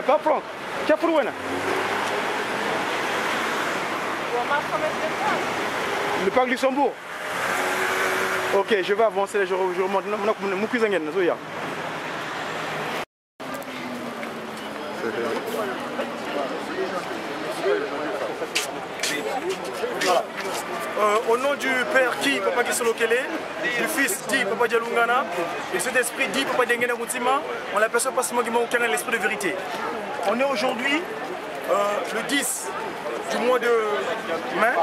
Pas Franck, tu as pour où? Le parc Luxembourg. Ok, je vais avancer, je remonte. Mon cousin est là. Voilà. Au nom du père qui, Papa Gisolokele, du fils dit Papa Dialungana, et cet esprit dit Papa Dengena Moutima, on l'aperçoit pas seulement aucun l'esprit de vérité. On est aujourd'hui le 10 du mois de mai,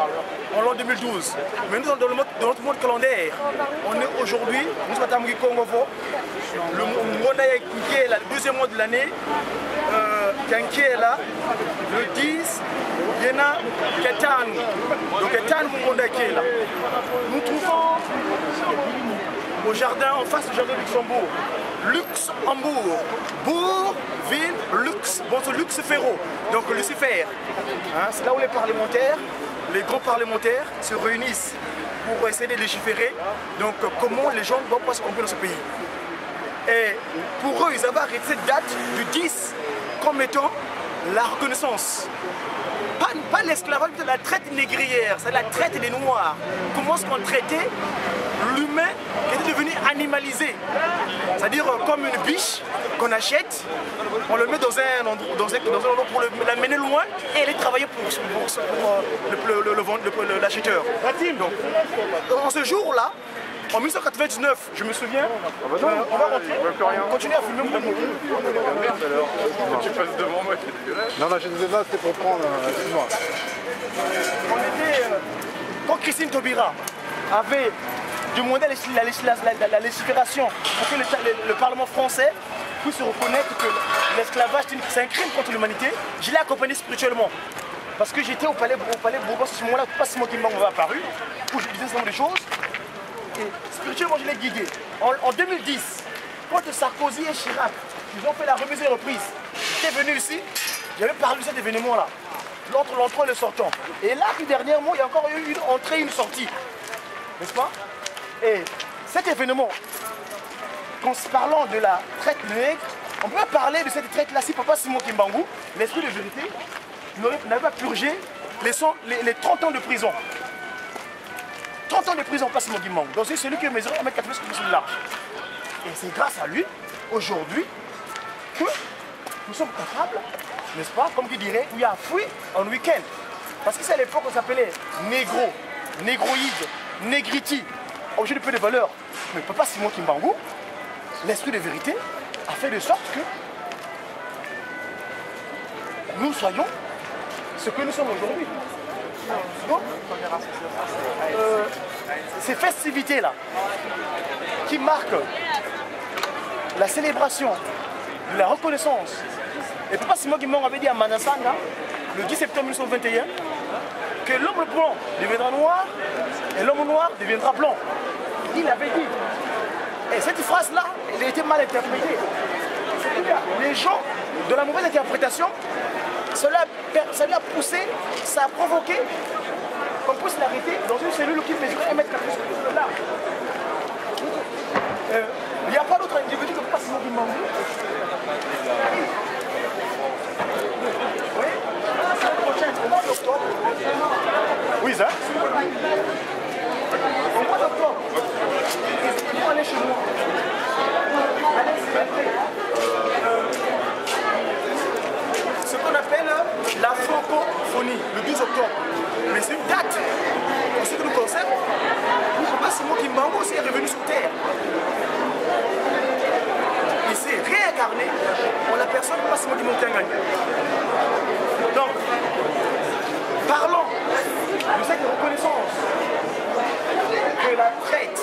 en l'an 2012. Mais nous, dans notre monde calendaire, on est aujourd'hui, nous sommes à Congo, le deuxième mois de l'année, qui est là, le 10, il y en a Ketan. Donc Ketan, qui est là. Nous trouvons au jardin, en face du jardin de Luxembourg, Luxembourg, bourg, ville, luxe, bon, c'est luxe ferro, donc Lucifer. Hein, c'est là où les parlementaires, les grands parlementaires se réunissent pour essayer de légiférer. Donc comment les gens doivent pas se comprendre dans ce pays. Et pour eux, ils avaient arrêté cette date du 10 comme étant la reconnaissance. Pas l'esclavage, mais la traite négrière, c'est la traite des Noirs. Comment est-ce qu'on traitait l'humain qui était devenu animalisé? C'est-à-dire comme une biche qu'on achète, on le met dans un endroit pour l'amener loin et aller travailler pour l'acheteur. Donc, en ce jour-là, en 1999, je me souviens, on va rentrer, on continue à filmer mon mot. Merde alors, tu passes devant moi, c'est dégueulasse. Non, je disais ça, c'était pour prendre, excuse-moi. On était, quand Christine Taubira avait demandé la légifération pour que le Parlement français puisse reconnaître que l'esclavage c'est un crime contre l'humanité, je l'ai accompagné spirituellement. Parce que j'étais au palais Bourbon à ce moment-là, pas si mon qui m'avait apparu, où je disais ce genre de choses. Et spirituellement, je l'ai guidé. En 2010, quand Sarkozy et Chirac, ils ont fait la remise et reprise, j'étais venu ici, j'avais parlé de cet événement-là, l'entrée et le sortant. Et là, dernièrement, il y a encore eu une entrée et une sortie. N'est-ce pas? Et cet événement, parlant de la traite nègre, on peut parler de cette traite-là si Papa Simon Kimbangu, l'esprit de vérité, n'avait pas purgé les 30 ans de prison. 30 ans de prison, pas Simon Kimbangu. Donc c'est celui qui mesure 1m80 de large. Et c'est grâce à lui, aujourd'hui, que nous sommes capables, n'est-ce pas, comme qui dirait, we are free on week-end. Parce que c'est à l'époque qu'on s'appelait négro, négroïde, négriti, objet de peu de valeur. Mais Papa Simon Kimbangu, l'esprit de vérité, a fait de sorte que nous soyons ce que nous sommes aujourd'hui. Donc, ces festivités-là, qui marquent la célébration de la reconnaissance, et Papa Simon Kimbangu avait dit à Manasanga, le 10 septembre 1921, que l'homme blanc deviendra noir et l'homme noir deviendra blanc. Il avait dit. Et cette phrase-là, elle a été mal interprétée. Les gens, de la mauvaise interprétation, cela a poussé, ça a provoqué qu'on puisse l'arrêter dans une cellule qui mesure 1m80 de large. Il n'y a pas d'autre individu que Papa Simon Kimbangu. Oui, la semaine prochaine, au mois d'octobre. Oui, ça. Au mois d'octobre, ils vont aller chez moi. Allez célébrer ce qu'on appelle la francophonie, le 12 octobre. Mais c'est une date, en ce qui nous concerne, où Papa Simon Kimbangu aussi est revenu sur terre. incarné en la personne de Massimo Dimokangani. Donc, parlons de cette reconnaissance que la traite,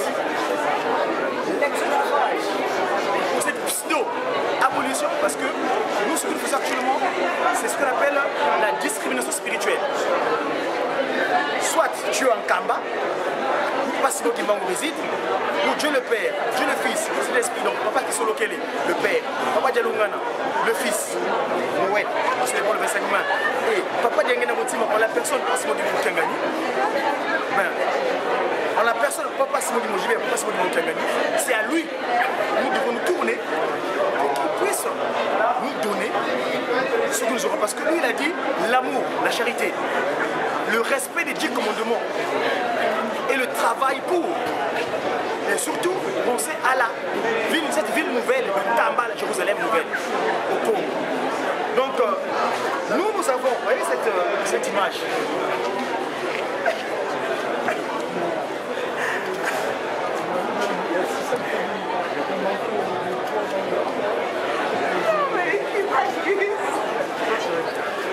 l'exclavage, pour cette pseudo-abolition, parce que nous, ce que nous faisons actuellement, c'est ce qu'on appelle la discrimination spirituelle. Soit tu es en Kamba, Massimo Kimbangu réside, ou Dieu le Père, Dieu le Fils, c'est l'Esprit, donc Papa Kisolokele, le Père, Papa Dialungana, le Fils, Noël, c'est le 25 mai, et Papa Diangena Motima, en la personne Massimo Dimokangani, ben, en la personne Papa Massimo Dimokangani, Papa Massimo Dimokangani, c'est à lui, nous devons nous tourner pour qu'il puisse nous donner ce que nous aurons, parce que lui il a dit l'amour, la charité, le respect des 10 commandements et le travail pour. Et surtout, penser à la ville, cette ville nouvelle, Tamba, la Jérusalem nouvelle, au Congo. Donc, nous avons, vous voyez cette image.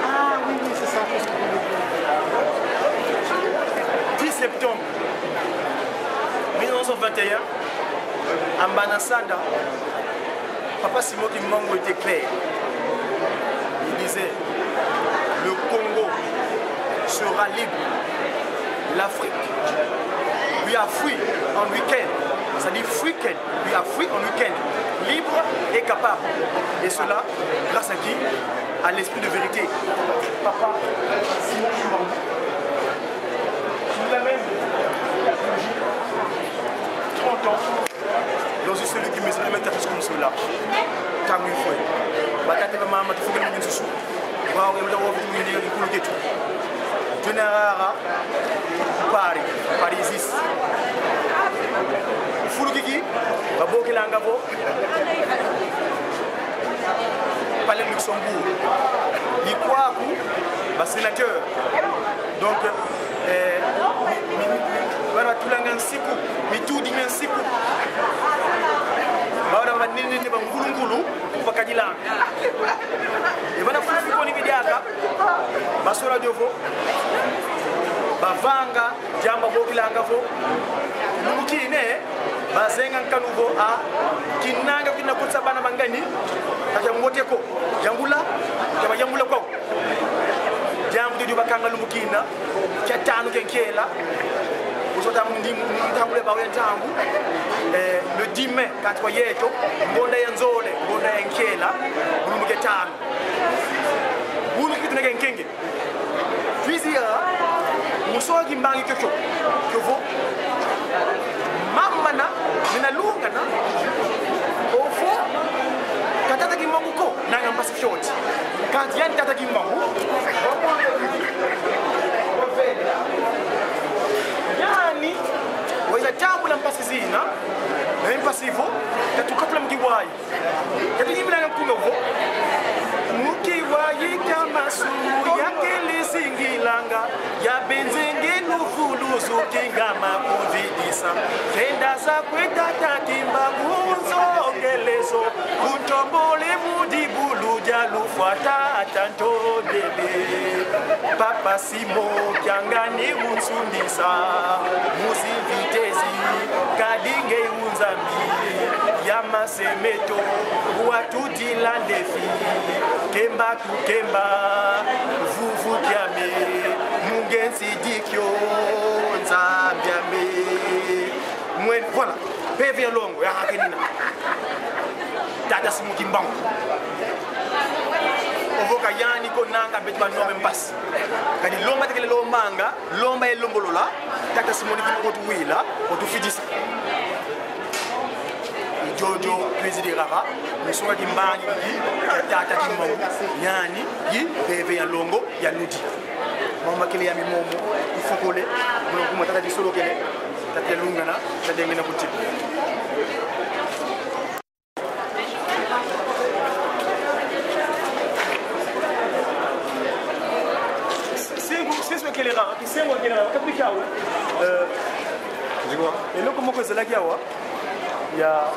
Ah oui, c'est ça. 10 septembre 1921, à Banasanda, Papa Simon Kimbangu était clair. Il disait, le Congo sera libre. L'Afrique lui a fui en week-end. C'est-à-dire week-end, lui a fui en week-end. Libre et capable. Et cela, grâce à qui? À l'esprit de vérité. Papa Simon Kimbangu. Il a même 30 ans, dans celui qui me dit mettre à ce comme cela. Tant qu'il faut. Batate maman, tu faut que nous nous sous. Waaw, yow da wo fi ñu ñëw ko lu gëtu. Général Paris 6. Fulu kiki, ba boki la ngabo. Palais de Luxembourg. Ni quoi ba sénateur. Donc bara tulanga nsiku mitudi nsiku bara manini ne bangulungulu bakajilanga e bana fufi ko ni bidiaka basora jofo bavanga jamba bokilanga fo mukine bazenga kanugo a kinanga kinakutsa bana bangani kata ngoteko jangula kama jangula ko jambu di bakanga lumukina kyatanu kenkela le 10 mai, quand on y est, on a un zone, on a un kiela, on a un ketan. On a un kenge. Puis il y a un soir qui manque quelque chose. Que vous, mamana, mais la lungana, au fond, quand tu as qui manque, n'a pas de chose. Quand il y a un tata qui manque, yani waiza jambo la mpasizina na impasivo katukapla mkiwai katikimila nkunovo mkiwai kama suru yake lisingilanga ya benzenge nufuluzu kingama kuvidisa fenda za kweta takimba kunzongelezo kuntombole mudibulu jalufuata tantondele Papa Simo Kyangani unsundisa musi vitezi kadinge unzambi yama semeto watuti landefi kemba kukemba vuvu kyame mungensi dikyo nzambiame mwen voilà PV longo ya hakenina Tata Simon Kimbangu ovoka yani ko nanga betba no mbasi kadi lomba tekele lombanga lomba elombolola Tata Simon Kimbangu to wila o to fidisa Jojo président rara musonga kimbangi Tata Kimbangu yani yi PV ya longo ya ludi mama kele ya mimomo ifokole mo tata di solo kele tata lungana tata ngena ko tip Kisema kile kabisa et là comment que c'est là qu'il y a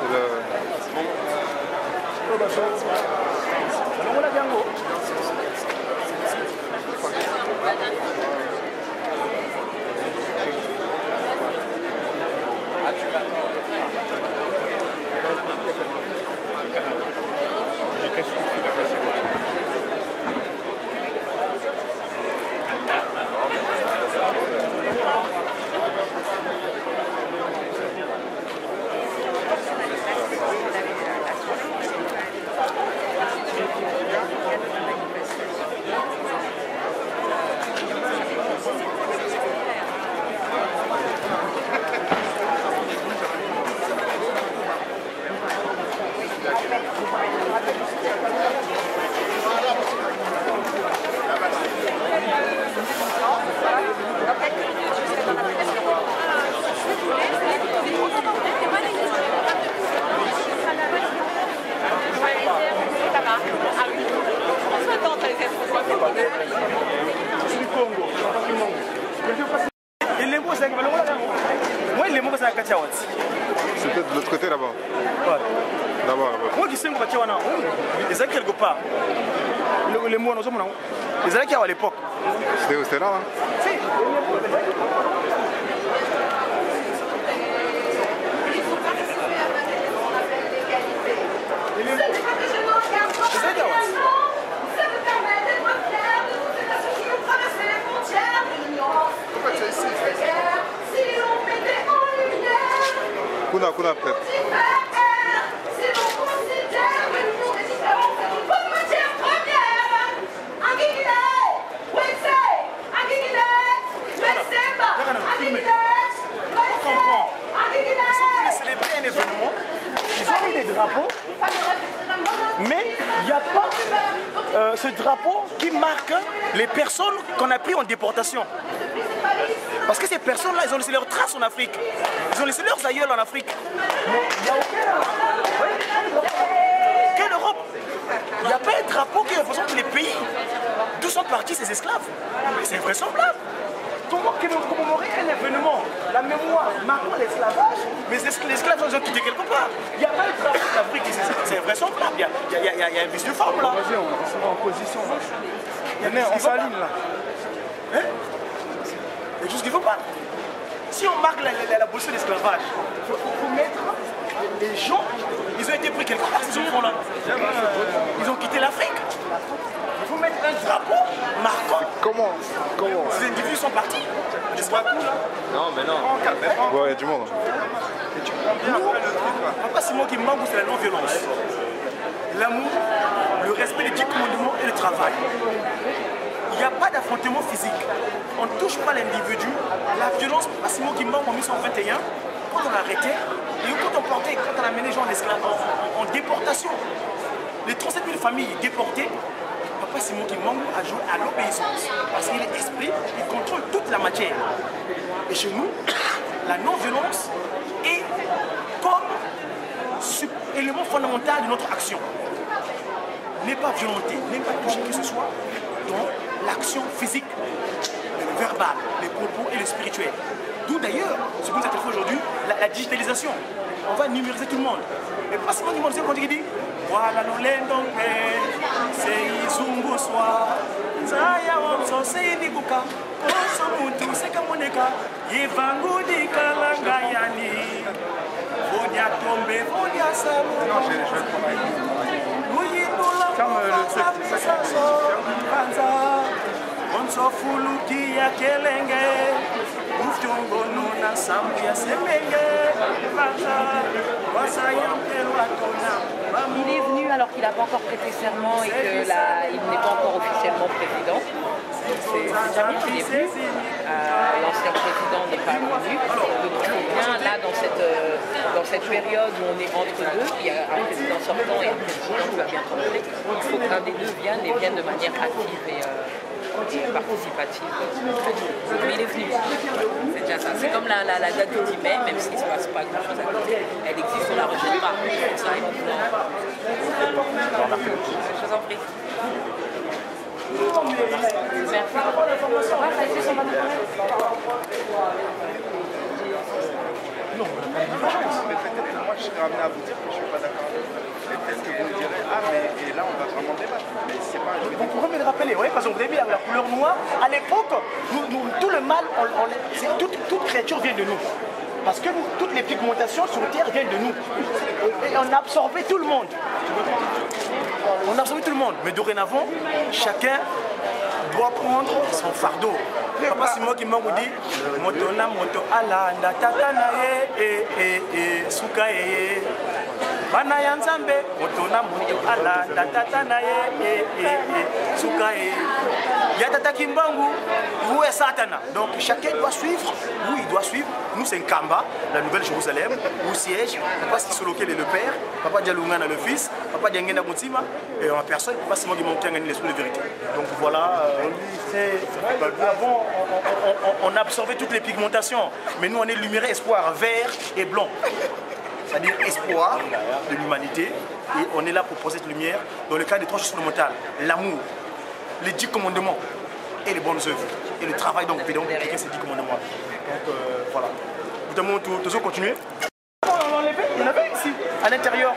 C'est peut-être de l'autre côté là-bas. Ouais. Là-bas, Moi qui sais que tu les a quelque part. Les mots, les a qui à l'époque. C'était où? C'était là, hein? Si. Kuna peut-être. Mais il n'y a pas ce drapeau qui marque les personnes qu'on a pris en déportation. Parce que ces personnes-là, ils ont laissé leurs traces en Afrique. Ils ont laissé leurs aïeuls en Afrique. Mais il n'y a aucun... Quelle Europe? Il n'y a pas un drapeau qui représente les pays d'où sont partis ces esclaves. C'est invraisemblable. Comment commémorer un événement, la mémoire marquant l'esclavage, mais l'esclave ont quitté quelque part. Il n'y a pas de drapeau d'Afrique, c'est invraisemblable. Il y a un vice de forme là. Vas-y, on sera en position. On s'aligne là. Hein? Il y a tout ce qu'il ne faut pas. Si on marque l'abolition de l'esclavage, il faut mettre les gens, ils ont été pris quelque part ces enfants-là. Ils ont quitté l'Afrique. Il faut mettre un drapeau marquant. Comment Ces individus sont partis. Tu vois tout là? Non, mais non. Ouais, il y a du monde. Papa Simon qui manque, c'est la non-violence. L'amour, le respect des 10 commandements et le travail. Il n'y a pas d'affrontement physique. On ne touche pas l'individu. La violence, Papa Simon qui manque en 1921, quand on a arrêté, et quand on a amené les gens en déportation, les 37 000 familles déportées, Papa Simon qui manque a joué à l'obéissance. Parce qu'il est esprit, il contrôle toute la matière. Et chez nous, la non-violence est comme élément fondamental de notre action. N'est pas violenter, n'est pas toucher qui que ce soit dans l'action physique, le verbal, les propos et le spirituel. D'où d'ailleurs, ce que nous avons fait aujourd'hui, la digitalisation. On va numériser tout le monde. Et pas seulement numériser quand il dit voilà nous l'endons c'est Izungu soir. Zaya wamso c'est Niguka. Koso mutu c'est Kamoneka. Yevangu di kalanga yani. Vonia tombe, vonia samu. Non, je vais travailler. Ferme le truc, c'est ça. Onso fuluki ya kelenge. Uftongo nona samu ya semenge. Il est venu alors qu'il n'a pas encore prêté serment et qu'il n'est pas encore officiellement président. C'est déjà bien qu'il est venu. L'ancien président n'est pas venu. Donc il faut bien, là, dans cette période où on est entre deux, il y a un président sortant et un président qui va bien tomber. Il faut qu'un des deux vienne de manière active et participative. Mais il est venu. C'est déjà ça. C'est comme la date du 10 mai, même s'il ne se passe pas grand-chose à côté, elle existe, on ne la rejette pas. Comme ça, il faut je vous en prie. Merci. je serais amené à vous dire que je ne suis pas d'accord avec vous. Et peut-être que vous me direz, ah mais et là on va vraiment débattre. Mais c'est pas un jeu. Vous pouvez me le rappeler, oui, parce que vous avez mis la couleur noire. À l'époque, tout le mal, toute créature vient de nous. Parce que toutes les pigmentations sur Terre viennent de nous. Et on a absorbé tout le monde. On a absorbé tout le monde. Mais dorénavant, chacun doit prendre son fardeau. Papa Simon qui m'a dit moto na moto ala ndatata na ye suka ye bana ya nzambe moto na moto ala ndatata na ye suka ye ya tata kimbangu où est Satana. Donc chacun doit suivre où il doit suivre. Nous c'est Nkamba, la Nouvelle Jérusalem, où siège Papa Sisolokel est le père, Papa Dialoungana le fils, Papa Diangena Moutima et en personne Papa Simon qui monte les sous de vérité. Donc voilà, avant on a absorbé toutes les pigmentations, mais nous on est lumière, espoir, vert et blanc. C'est-à-dire espoir de l'humanité, et on est là pour poser cette lumière dans le cadre des trois choses fondamentales, l'amour, les 10 commandements et les bonnes œuvres, et le travail donc pour appliquer ces 10 commandements. Donc voilà. Évidemment, tous continuer. Il y en avait ici, à l'intérieur.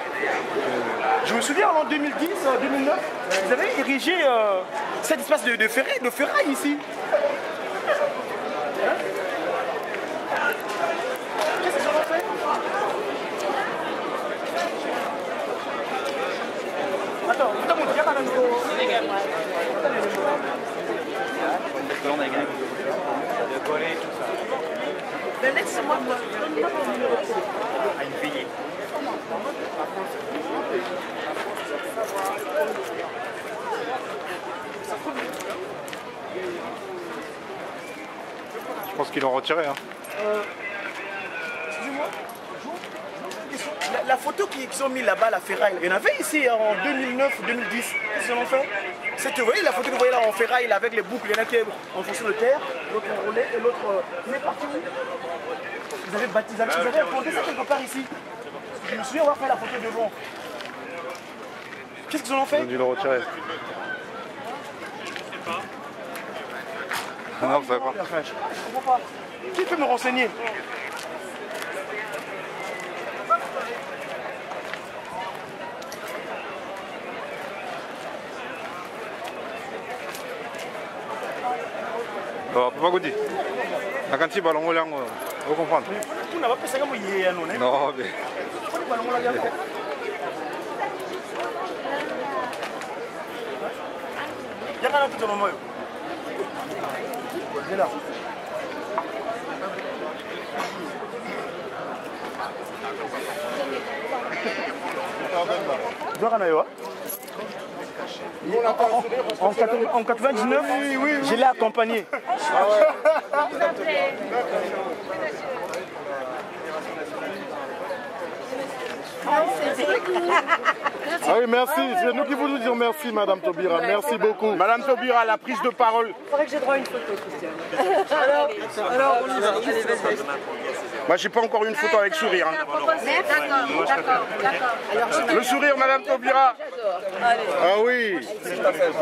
Je me souviens en 2010, 2009, ils avaient érigé cet espace de ferraille ici. Qu'est-ce qu'ils ont fait? Attends, il y a pas Mais laisse-moi à une veillée. Je pense qu'ils l'ont retiré. Hein. Excusez-moi, la photo qu'ils ont mis là-bas, la ferraille, il y en avait ici en 2009-2010. Qu'est-ce qu'ils en ont fait? Vous voyez la photo que vous voyez là en ferraille avec les boucles, il y en a qui en fonction de terre, l'autre en relais et l'autre. Mais partout. Vous avez baptisé, vous avez implanté ça quelque part ici. Je me souviens avoir fait la photo devant. Qu'est-ce qu'ils en ont fait? Ils ont dû le retirer. Non, vous savez pas. Je comprends pas. Qui peut me renseigner? Papa Godi, la quantité de ballon, vous comprenez? Vous n'avez pas ça comme il y a un nom. Non, mais. Il y a un tout moment. C'est là. En 99, je l'ai accompagné. Ah oui, merci. C'est nous qui voulons dire merci, Madame Taubira. Merci beaucoup. Madame Taubira, la prise de parole. Il faudrait que j'ai droit à une photo, Christiane. Alors, Moi, j'ai pas encore une photo avec sourire. Hein. d'accord. Le sourire, Madame Taubira. Ah oui.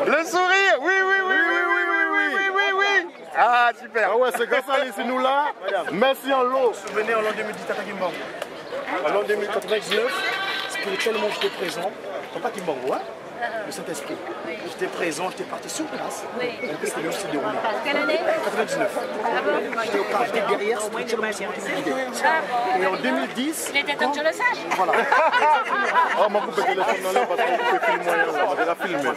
Le sourire, oui, oui, oui, oui, oui, oui, oui, oui, oui. Ah, super. Ah ouais, c'est comme ça, ici, nous là. Merci en l'eau. Souvenez en l'an 2010, Tata Kimbangu. En l'an 2099, spirituellement, j'étais présent. Papa Kimbangu, hein? Le Saint-Esprit. J'étais présent, j'étais parti sur place. Donc, c'était le s'est déroulé. Quelle année? 99. J'étais au camp, j'étais derrière, spirituellement, c'est moi qui me guidais. Et en 2010. Il était temps que je le sache. Voilà. Oh, m'a coupé le téléphone dans l'air parce qu'on peut filmer moyen. On va déjà filmer.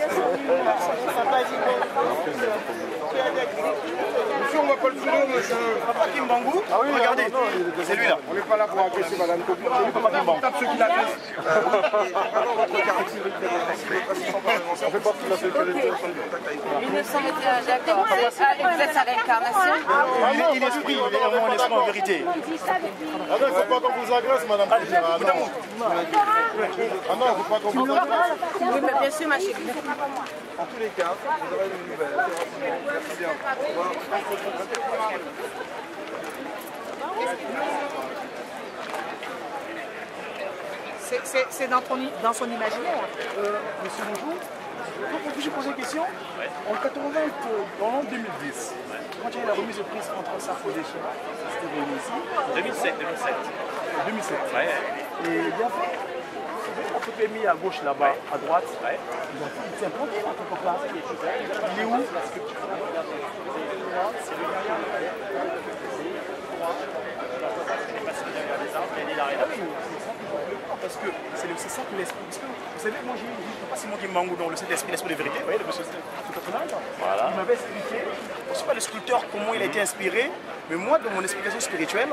Monsieur, on va pas le sourire, monsieur. Papa Kimbangu, Ah oui, regardez, non, non, c'est lui là. On n'est pas là pour agresser Madame Taubira. On tape ceux qui la fait. On fait partie de la sécurité. 1921, d'accord. Vous êtes sa réincarnation? Il est esprit, il est vraiment un esprit en vérité. Ah non, il ne faut pas qu'on vous agresse, Madame Taubira. Ah non. Ah non, il ne faut pas qu'on vous agresse. Oui, mais bien sûr, ma chérie. En tous les cas, vous aurez une nouvelle. Merci bien. Au revoir. C'est dans son imaginaire. Monsieur, bonjour. Puis-je poser une question? En 80, dans l'an 2010, quand il y a eu la remise de prise entre Sarko et Chirac, c'était réuni ici. 2007. 2007. Ouais. Et il y avait un peu mis à gauche là-bas, à droite. C'est implanté là, quelque part. Il est où? Parce que c'est ça que l'esprit. Vous savez, moi, je ne sais pas si moi qui mangue dans le Saint-Esprit, l'esprit de vérité. Vous voyez, le monsieur, voilà. Il m'avait expliqué, je ne sais pas le sculpteur comment il a été inspiré, mais moi, dans mon explication spirituelle,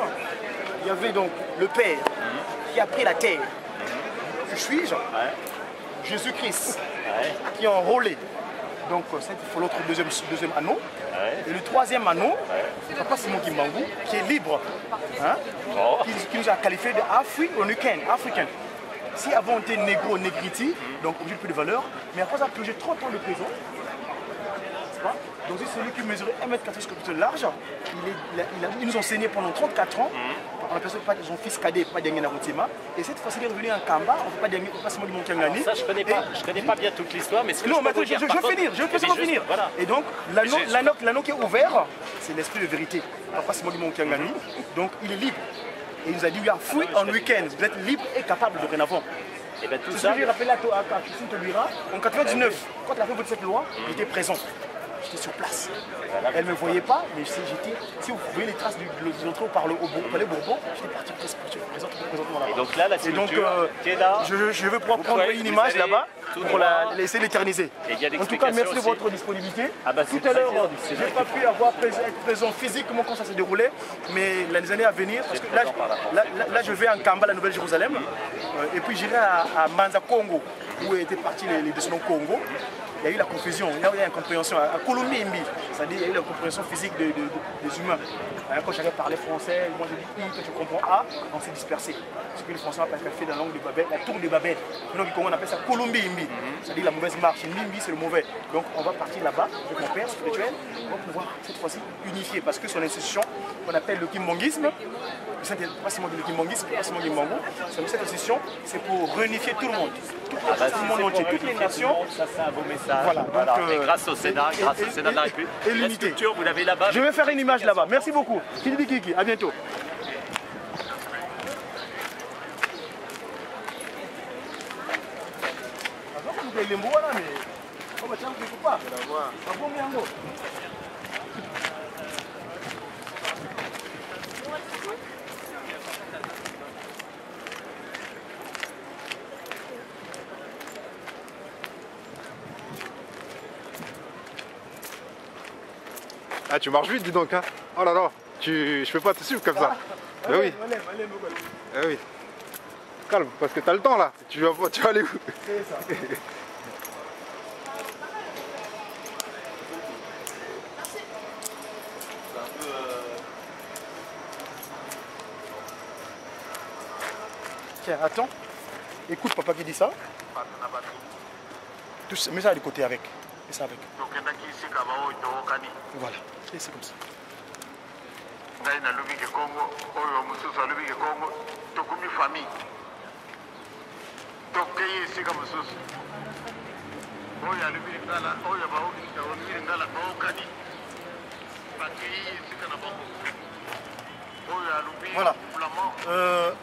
il y avait donc le Père qui a pris la terre. Que suis-je? Jésus-Christ qui est enrôlé. Donc, c'est l'autre deuxième anneau. Et le troisième anneau, c'est Papa Simon Kimbangu, qui est libre, hein, qui nous a qualifié d'Africain. Si avant on était négro, négriti, donc on n'a plus de valeur, mais après ça a purgé 30 ans de prison. Donc c'est celui qui mesurait 1m14 de large, ils nous ont enseigné pendant 34 ans, on appelle ça son fils cadet, pas Diangé Naroutima, et cette fois-ci il est revenu en Kamba, on ne peut pas Diangé, pas Simon Kimbangu. Ça je connais pas bien toute l'histoire, mais ce que non, je peux vous dire, je vais finir. Voilà. Et donc l'anneau qui est ouvert, c'est l'esprit de vérité, Papa Simon Kimbangu, donc il est libre. Et il nous a dit, we are free on weekends, vous êtes libre et capable de dorénavant. Et bien tout c'est ça. Ce que j'ai rappelé à Christine Taubira, en 99, quand elle a fait voter cette loi, j'étais présent. J'étais sur place. Elle ne me voyait pas, mais si vous voyez les traces de l'entrée au Palais Bourbon, j'étais parti présentement là-bas. Et donc là, la sculpture qui est là, je veux pouvoir prendre une image là-bas pour laisser l'éterniser. En tout cas, merci de votre disponibilité. Tout à l'heure, je n'ai pas pu être présent physiquement quand ça s'est déroulé, mais les années à venir, parce que là je vais en Kamba, la Nouvelle-Jérusalem, et puis j'irai à Manza Congo, où étaient partis les descendants Congo. Il y a eu la confusion, il y a eu l'incompréhension. À Colombie, c'est-à-dire il y a eu la compréhension physique des humains. Quand j'avais parlé français, moi j'ai dit que je comprends A, on s'est dispersé. Ce que les Français appellent fait dans la langue de Babel, la tour de Babel. Donc on appelle ça Colombie, c'est-à-dire la mauvaise marche. Mimbi, c'est le mauvais. Donc on va partir là-bas avec mon père spirituel pour pouvoir cette fois-ci unifier. Parce que son institution, qu'on appelle le kimbanguisme, pas seulement le kimbanguisme, pas seulement le kimbangu, cette institution, c'est pour réunifier tout le monde. Tout le monde entier, toutes les nations. Ça c'est un beau message. Voilà, donc, et grâce au Sénat, de la République. Et l'unité. La sculpture, vous l'avez là-bas. Je vais faire une image là-bas. Merci beaucoup. Kidi Kiki, à bientôt. Ah, tu marches vite, dis donc, hein. Oh là là, je peux pas te suivre comme ça. Mais oui. Eh oui. Calme, parce que t'as le temps là. Tu vas aller où? C'est ça. Tiens, attends. Écoute papa qui dit ça. Mets ça de côté avec. Mets ça avec. Voilà. Et c'est comme ça. Voilà.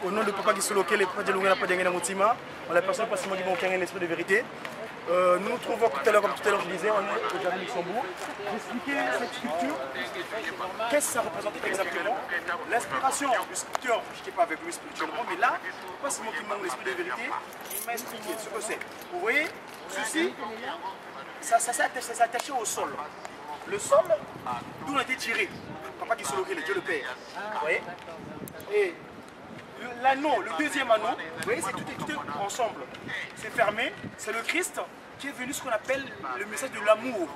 Au nom de Papa Kisoloke, les Papa Dialunga, Papa Diangé Naroutima, on a personne pas seulement qui vont créer l'esprit de vérité. Nous nous trouvons tout à l'heure, comme tout à l'heure je disais, on est au Jardin Luxembourg. J'expliquais cette sculpture, qu'est-ce que ça représente exactement. L'inspiration du sculpteur, je n'étais pas avec lui spirituellement, mais là, pas seulement qu'il manque l'esprit de vérité, il m'a expliqué ce que c'est. Vous voyez, ceci, ça s'est attaché au sol. Le sol, d'où on a été tiré. Papa Kisoloke, le Dieu le Père. Vous voyez? Et l'anneau, le deuxième anneau, vous voyez, c'est tout est ensemble. C'est fermé, c'est le Christ qui est venu ce qu'on appelle le message de l'amour.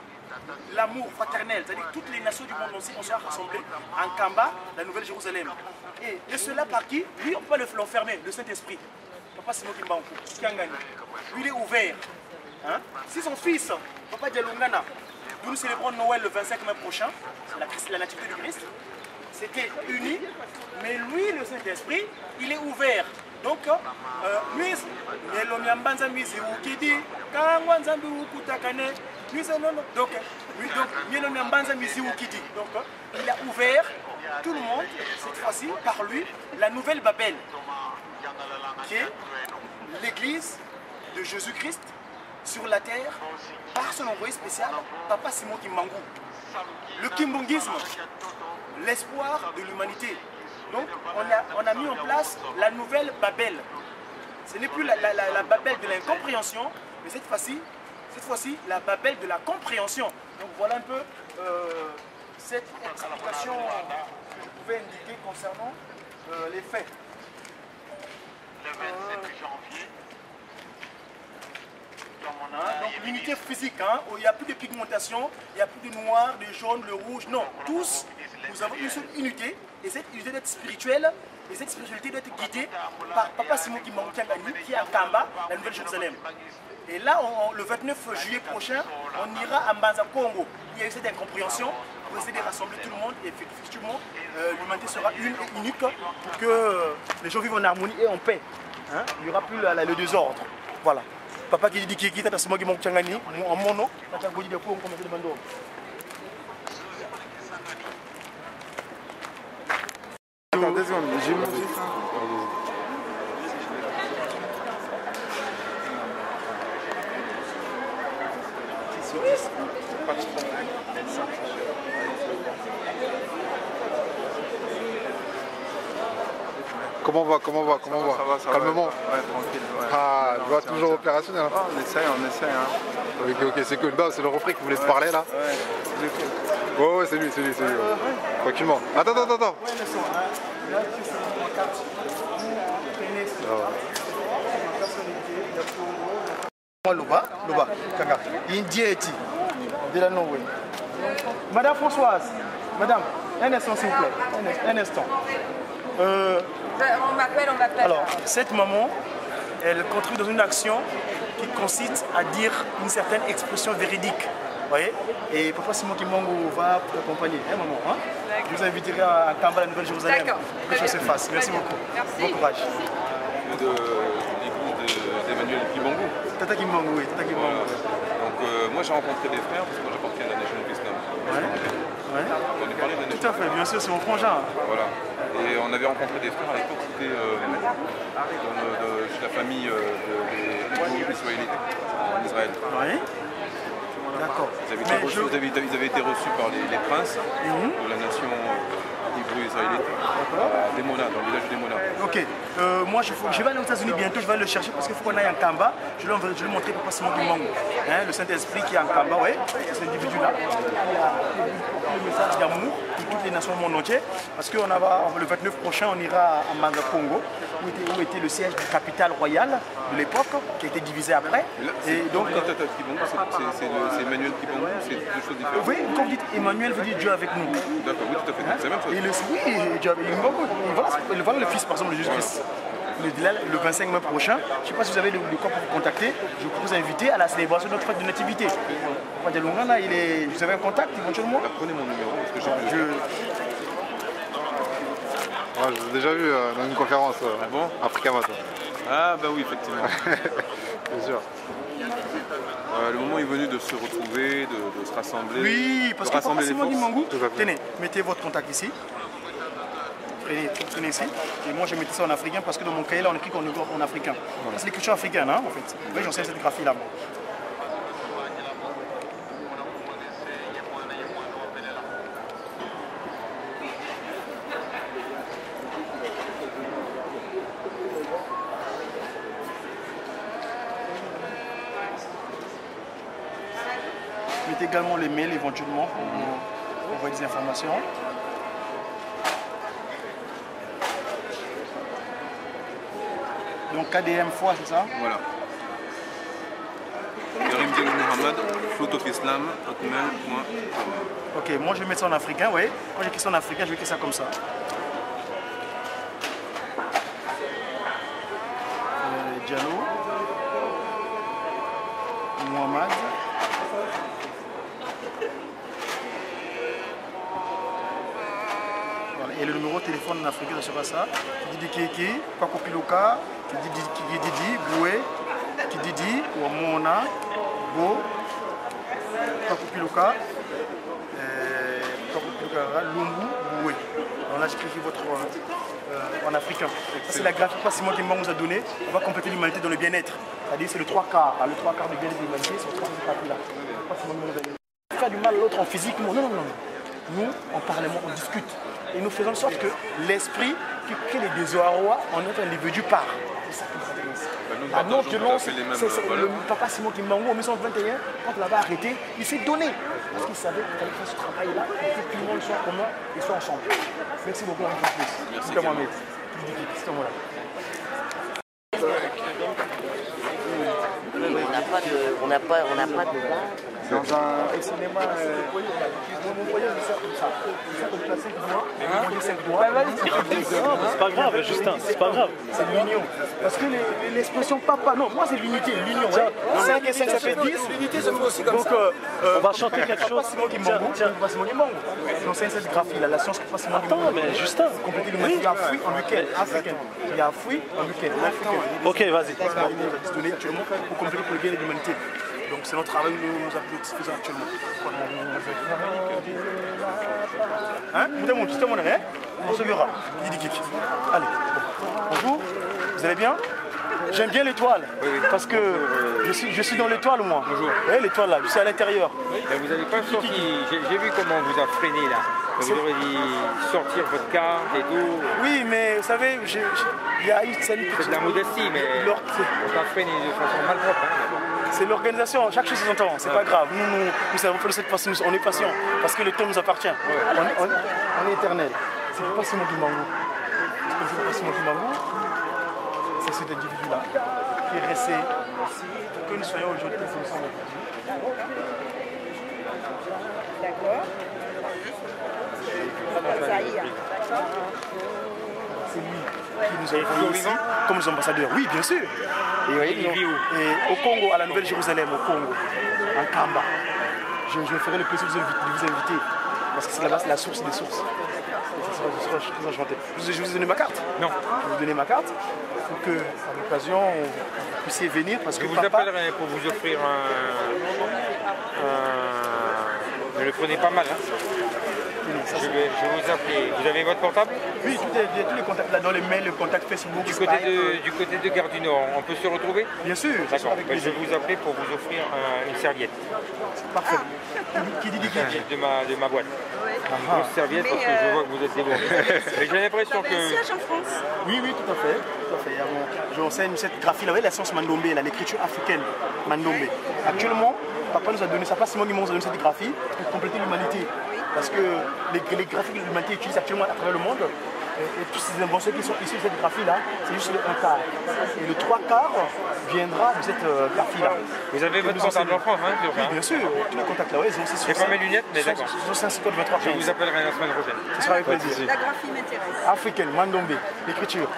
L'amour fraternel, c'est-à-dire que toutes les nations du monde entier on sera rassemblées en Kamba, la Nouvelle-Jérusalem. Et cela par qui? Lui, on peut pas l'enfermer, le Saint-Esprit. Papa Simon Kimbangu, lui il est ouvert. Hein? Si son fils, Papa Dialungana, nous célébrons Noël le 25 mai prochain, c'est la nativité du Christ, c'était uni, mais lui, le Saint-Esprit, il est ouvert. Donc, il a ouvert tout le monde, cette fois-ci, par lui, la nouvelle Babel. qui est l'église de Jésus-Christ sur la terre par son envoyé spécial, Papa Simon Kimbangu. Le kimbungisme, l'espoir de l'humanité. Donc on a mis en place la nouvelle Babel. Ce n'est plus la Babel de l'incompréhension, mais cette fois-ci la Babel de la compréhension. Donc voilà un peu cette explication que je pouvais indiquer concernant les faits. Le 27 janvier. Donc l'unité physique, hein, où il n'y a plus de pigmentation, il n'y a plus de noir, de jaune, de rouge, non. Tous, nous avons une seule unité, et cette unité doit être spirituelle, et cette spiritualité doit être guidée par Papa Simon Kimbangu qui est à Kamba, la Nouvelle-Jérusalem. Et là, le 29 juillet prochain, on ira à Mbanza Congo. Il y a eu cette incompréhension pour essayer de rassembler tout le monde, et effectivement, l'humanité sera une et unique pour que les gens vivent en harmonie et en paix. Hein. Il n'y aura plus le désordre. Voilà. Papa qui dit qu'il est Simon Kimbangu en mono, Attends, 2 secondes, j'ai mon fils. Comment va? Ça va. Calmement. Ouais, tranquille. Ouais. Ah, je vois toujours opérationnel. Hein. On essaie. Hein. Ok, c'est cool. Non, c'est le refrain qui voulait te parler là. Ouais, c'est lui. Ouais. Tranquillement. Attends. Loba, Kanga. Indieti. De la Norvège. Madame Françoise, madame, un instant s'il vous plaît. Un instant. On m'appelle. Alors, cette maman, elle contribue dans une action qui consiste à dire une certaine expression véridique. Vous voyez? Et Papa Simon Kimbangu va vous accompagner. Hein, maman, hein? Je vous inviterai à Kamba, la Nouvelle-Jérusalem. D'accord. Que les choses se fassent. Merci beaucoup. Merci. Bon courage. De l'épouse d'Emmanuel Kimbangu. Tata Kimbangu, oui. Tata Kimbangu. Donc moi j'ai rencontré des frères parce que moi j'appartiens à la Nation of Islam. Ouais. On a parlé de la Tout à fait, bien sûr, c'est mon frangin. Voilà. Et on avait rencontré des frères à l'époque, c'était chez la famille des Israélites en Israël. Oui. D'accord. Ils avaient été reçus par les princes de la nation hébreu-israélite à Demona, dans le village de Demona. Ok. Moi, je vais aller aux États-Unis bientôt, je vais le chercher parce qu'il faut qu'on aille en Kamba. Je vais lui montrer Papa Simon Kimbangu. Hein, le Saint-Esprit qui est en Kamba, oui. Cet individu-là. Le message d'amour pour toutes les nations du monde entier. Parce que le 29 prochain, on ira à Mbanza Congo, où était le siège du capital royal de l'époque, qui a été divisé après. Et donc, c'est Emmanuel Kimbangu, c'est deux choses différentes. Oui, quand vous dites Emmanuel, veut dire Dieu avec nous. D'accord, oui, tout à fait. C'est la même chose. Oui, Dieu avec nous. Voilà le Fils, par exemple, de Jésus-Christ. Le 25 mai prochain, je ne sais pas si vous avez de quoi pour vous contacter, je vous invite à la célébration de notre fête de nativité. Vous avez un contact éventuellement? Prenez mon numéro parce que j'ai Ouais, je l'ai déjà vu dans une conférence Africa Matin. Ah bah oui, effectivement. Bien sûr. Le moment est venu de se retrouver, de se rassembler. Oui, parce que Papa Simon Kimbangu, tenez, mettez votre contact ici. Prenez ici. Et moi je mettais ça en africain parce que dans mon cahier là on écrit qu'on est en africain. Ouais. C'est l'écriture africaine hein, en fait. Vous voyez, j'enseigne cette graphie là. Mettez également les mails éventuellement pour envoyer des informations. Donc KDM foi, c'est ça? Voilà. Karim Diallo Mohamed, flotofislam, hotmail.com. Ok, moi je vais mettre ça en africain, oui. Moi j'écris ça en africain, je vais écrire ça comme ça. Diallo Mohamed. Voilà. Et le numéro de téléphone en africain, ça sera ça. Didi Kiki, Pakopiloka, Didi Boué, Didi Wamona, Bo, Pakopiloka, Lumbu, Boué. Alors là, j'écris votre en africain. Ça, c'est la graphie que Simon Kimbangu nous a donnée. On va compléter l'humanité dans le bien-être. C'est-à-dire c'est le 3 quarts. Le 3 quarts du bien-être de l'humanité, c'est le 3 quarts là. Faire du mal à l'autre en physique, non. Nous, en parlement, on discute. Et nous faisons en sorte que l'esprit qui crée les désarrois en notre individu part. C'est ça qu'on s'intéresse. La non-violence, c'est le papa Simon Kimbangu en 1921, quand il l'avait arrêté, il s'est donné. Parce qu'il savait qu'il fallait faire ce travail-là pour que tout le monde soit commun et soit ensemble. Merci beaucoup, un peu plus. Merci Mohamed. C'est moi là. On n'a pas de base. Dans un cinéma, mon voyage, il sort comme ça. Il sort comme ça 5 mois. On dit 5 mois. C'est pas grave, Justin, c'est pas grave. C'est l'union. Parce que l'expression papa, non, moi c'est l'unité. L'union, 5 et 5 ça fait 10. L'unité ça fait aussi comme ça. Donc, on va chanter quelque chose. Simon Kimbangu. Donc c'est cette graphie là, la science que Simon Kimbangu. Attends, mais Justin. Compléter le il y a fruit en week-end, africain. Il y a fruit en week-end, africain. Ok, vas-y. Il va se donner actuellement pour compléter pour le bien de l'humanité. Donc c'est notre travail que nous faisons actuellement. Hein? On se verra. Allez, bonjour, vous allez bien? J'aime bien l'étoile, parce que je suis dans l'étoile moi. Bonjour. Oui, l'étoile là, je suis à l'intérieur. Vous n'avez pas sorti, j'ai vu comment on vous a freiné là. Vous aurez dit sortir votre carte et tout. Oui, mais vous savez, il y a une C'est de la modestie, mais on t'a freiné de façon malpropre. Hein. C'est l'organisation, chaque chose son temps, c'est pas grave. Nous savons faire cette façon, on est patient, parce que le temps nous appartient. On est éternel. C'est pas Simon Kimbangu. C'est pas Simon Kimbangu. C'est cet individu-là qui est resté pour que nous soyons aujourd'hui que nous sommes aujourd'hui. D'accord. C'est lui qui nous a envoyés ici comme nos ambassadeurs. Oui, bien sûr. Et, voyez, et au Congo, à la Nouvelle-Jérusalem, au Congo, en Kamba. Je me ferai le plaisir de vous inviter. Parce que c'est là-bas, c'est la source des sources. Je vous ai donné ma carte. Non. Je vais vous donner ma carte pour que, à l'occasion, vous puissiez venir. Parce que je vous appellerai pour vous offrir Ne le prenez pas mal. Hein. Je vais vous appeler. Vous avez votre portable? Oui, tous les contacts là dans les mails, le contact Facebook. Du côté de Gare du Nord, on peut se retrouver? Bien sûr. D'accord. Je vais vous appeler pour vous offrir une serviette. Parfait. Qui dit de ma boîte. Une serviette parce que je vois que vous êtes débordés. J'ai l'impression que. En France. Oui, tout à fait. J'enseigne cette graphie là, la science Mandombe, l'écriture africaine Mandombe. Actuellement, papa nous a donné ça, pas Simon Kimbangu nous a donné cette graphie pour compléter l'humanité. Parce que les graphies que l'humanité utilise actuellement à travers le monde, et toutes ces inventions qui sont issues de cette graphie-là, c'est juste le 1 quart. Et le 3 quarts viendra de cette graphie-là. Vous avez votre portable en France, hein? Oui, bien sûr. Tous les contacts là, ils ont aussi sur. J'ai pas mes lunettes, mais d'accord. Je vous appellerai la semaine prochaine. Ce sera avec plaisir. La graphie m'intéresse. Africaine, Mandombe, l'écriture.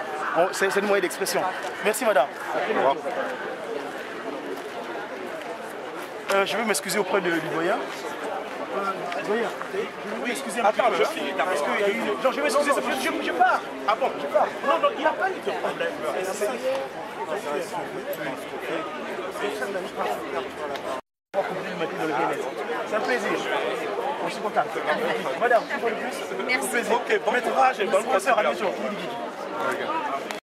C'est le moyen d'expression. Merci madame. Au revoir. Je veux m'excuser auprès du doyen. Doyen, je veux m'excuser un peu. Attends, je finis. Parce qu'il y a eu. Non, je vais m'excuser, je pars. Ah bon, je pars. Non, il n'y a pas eu de problème. C'est un plaisir. On se contacte. Madame, une fois de plus. Merci. Ok, bon courage et bonne concert à la maison.